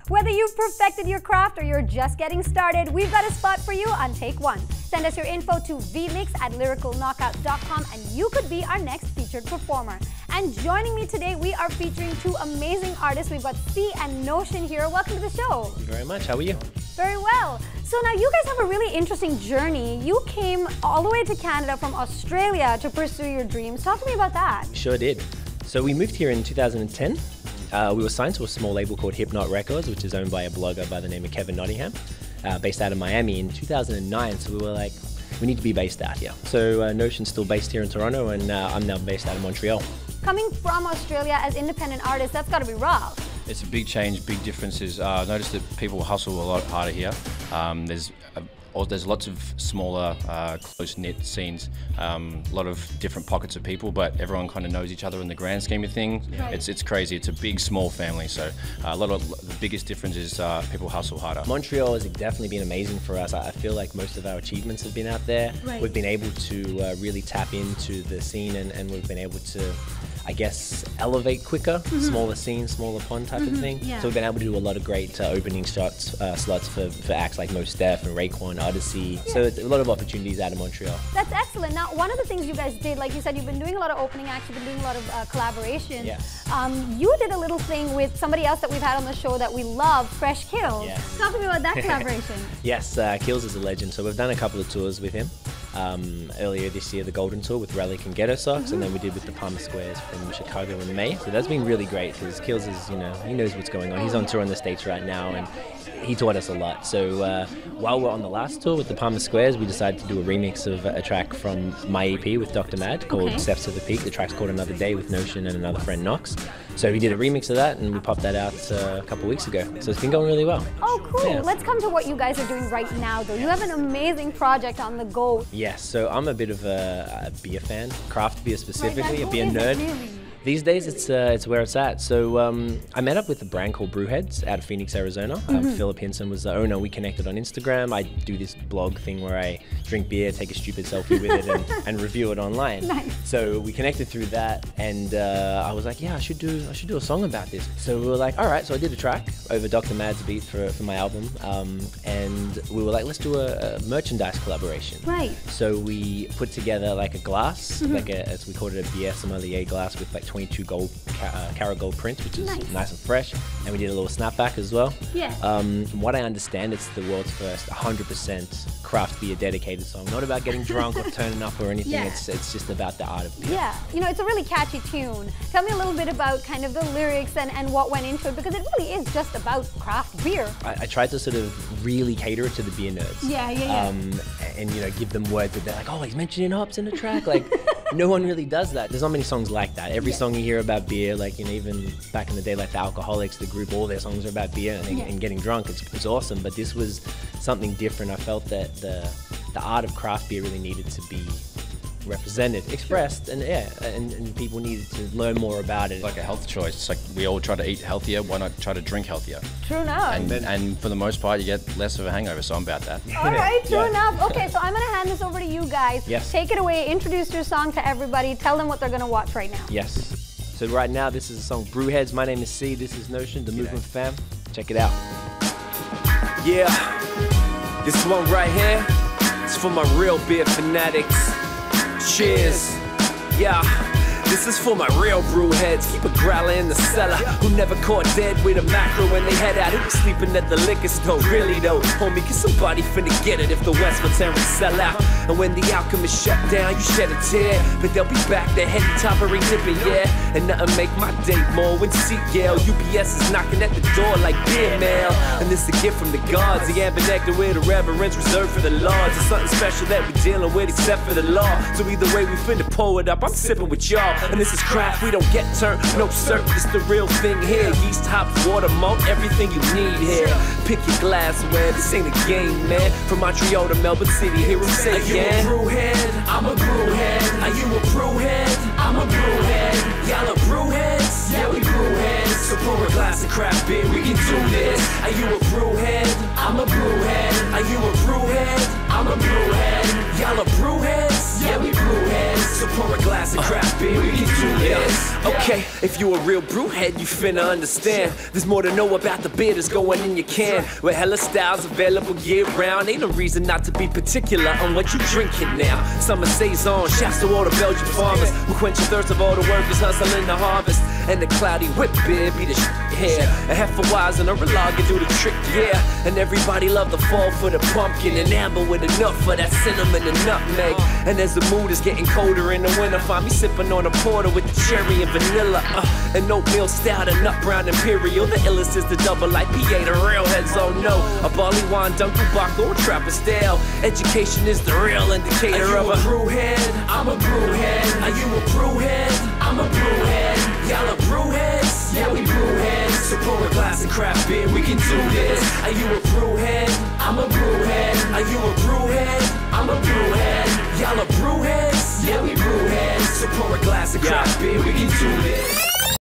Whether you've perfected your craft or you're just getting started, we've got a spot for you on Take One. Send us your info to vmix@lyricalknockouts.com and you could be our next featured performer. And joining me today, we are featuring two amazing artists. We've got Cee and Notion here. Welcome to the show. Thank you very much. How are you? Very well. So now you guys have a really interesting journey. You came all the way to Canada from Australia to pursue your dreams. Talk to me about that. Sure did. So we moved here in 2010. We were signed to a small label called Hypnot Records, which is owned by a blogger by the name of Kevin Nottingham, based out of Miami in 2009. So we were like, we need to be based out here. So Notion's still based here in Toronto, and I'm now based out of Montreal. Coming from Australia as independent artists, that's got to be rough. It's a big change, big differences. I've noticed that people hustle a lot harder here. There's lots of smaller, close-knit scenes, a lot of different pockets of people, but everyone kind of knows each other in the grand scheme of things. Right. It's crazy. It's a big, small family, so a lot of the biggest difference is people hustle harder. Montreal has definitely been amazing for us. I feel like most of our achievements have been out there. Right. We've been able to really tap into the scene, and we've been able to, I guess, elevate quicker, smaller scene, smaller pond type of thing. Yeah. So we've been able to do a lot of great opening slots for acts like Mos Def and Raekwon, Odyssey. Yeah. So it's a lot of opportunities out of Montreal. That's excellent. Now, one of the things you guys did, like you said, you've been doing a lot of opening acts, you've been doing a lot of collaboration. Yes. You did a little thing with somebody else that we've had on the show that we love, Fresh Kills. Yes. Talk to me about that collaboration. Yes, Kills is a legend. So we've done a couple of tours with him. Earlier this year, the Golden Tour with Relic and Ghetto Socks, and then we did with the Palmer Squares from Chicago in May. So that's been really great because Kills is, he knows what's going on. He's on tour in the States right now, and he taught us a lot. So while we're on the last tour with the Palmer Squares, we decided to do a remix of a track from my EP with Dr. Mad called Steps to the Peak. The track's called Another Day with Notion and another friend Knox. So we did a remix of that and we popped that out a couple weeks ago. So it's been going really well. Oh, cool. Yeah. Let's come to what you guys are doing right now, though. You have an amazing project on the go. Yes, so I'm a bit of a beer fan, craft beer specifically, Right, a beer nerd. really? These days, it's where it's at. So I met up with a brand called BrewHeads out of Phoenix, Arizona. Philip Hinson was the owner. We connected on Instagram. I do this blog thing where I drink beer, take a stupid selfie with it, and review it online. Nice. So we connected through that, and I was like, yeah, I should do a song about this. So we were like, all right. So I did a track over Dr. Mad's beat for my album, and we were like, let's do a merchandise collaboration. Right. So we put together like a glass, as we called it, a beer sommelier glass with like 22 gold carat gold prints, which is nice and fresh, and we did a little snapback as well. Yeah. From what I understand, it's the world's first 100% craft beer dedicated song. Not about getting drunk or turning up or anything. Yeah. It's just about the art of beer. Yeah, it's a really catchy tune. Tell me a little bit about kind of the lyrics and what went into it, because it really is just about craft beer. I tried to sort of really cater it to the beer nerds. Yeah. And give them words that they're like, oh, he's mentioning hops in the track. Like, no one really does that. There's not many songs like that. Every song you hear about beer, like, even back in the day, like the Alcoholics, the group, all their songs are about beer and getting drunk. It's awesome, but this was something different. I felt that the art of craft beer really needed to be represented, expressed, and people needed to learn more about it. It's like a health choice. It's like we all try to eat healthier. Why not try to drink healthier? True enough. And for the most part, you get less of a hangover. So I'm about that. All right, true enough. Okay, so I'm going to hand this over to you guys. Yes. Take it away. Introduce your song to everybody. Tell them what they're going to watch right now. Yes. So right now, this is a song, BrewHeads. My name is Cee. This is Notion, the Movement Fam. Check it out. Yeah, this one right here, it's for my real beer fanatics. Cheers. Yeah. This is for my real brew heads, keep a growler in the cellar, who never caught dead with a macro when they head out. Who was sleeping at the liquor store, really though, homie, cause somebody finna get it if the Westfield Terrans sell out. And when the Alchemist shut down, you shed a tear, but they'll be back, they're heading toppering dipping, yeah. And nothing make my day more when see yell. UPS is knocking at the door like beer mail. And this is a gift from the gods, the ambinectar with a reverence reserved for the lords. It's something special that we dealing with except for the law. So either way we finna pull it up, I'm sipping with y'all. And this is craft, we don't get turned, no sir, it's the real thing here. Yeast, hops, water, malt, everything you need here. Pick your glassware, this ain't a game, man. From Montreal to Melbourne City, hear him say again. Are you a brewhead? I'm a brewhead. Are you a brewhead? I'm a brewhead. Y'all are brewheads? Yeah, we brewheads. So pour a glass of craft beer, we can do this. Are you a brewhead? I'm a brewhead. Are you a brewhead? I'm a brewhead. Y'all are brewheads? Yeah, we brewheads. So pour a glass of craft beer, we can do this. Okay, if you a real brewhead, you finna understand. There's more to know about the beer that's going in your can. With hella styles available year round, ain't no reason not to be particular on what you drinking now. Summer saison, shouts to all the Belgian farmers who quench the thirst of all the workers hustling the harvest. And the cloudy whip beer be the here. A Hefeweizen or a lager do the trick, yeah. And everybody love the fall for the pumpkin and amber with enough for that cinnamon and nutmeg. And as the mood is getting colder in the winter, find me sipping on a porter with the cherry and vanilla, and oatmeal stout and nut brown imperial. The illest is the double IPA, the real heads, oh no. A barley wine, Dunkelbach or Trappist ale. Education is the real indicator of a brewhead. I'm a brewhead. Are you a brewhead? I'm a brewhead. Y'all are brewheads? Yeah, we brewheads. So pour a glass of craft beer, we can do this. Are you a brewhead? I'm a brewhead. Are you a brewhead? I'm a brewhead. Y'all are brewheads? Yeah, we brewheads. So pour a glass of craft beer, we can do this.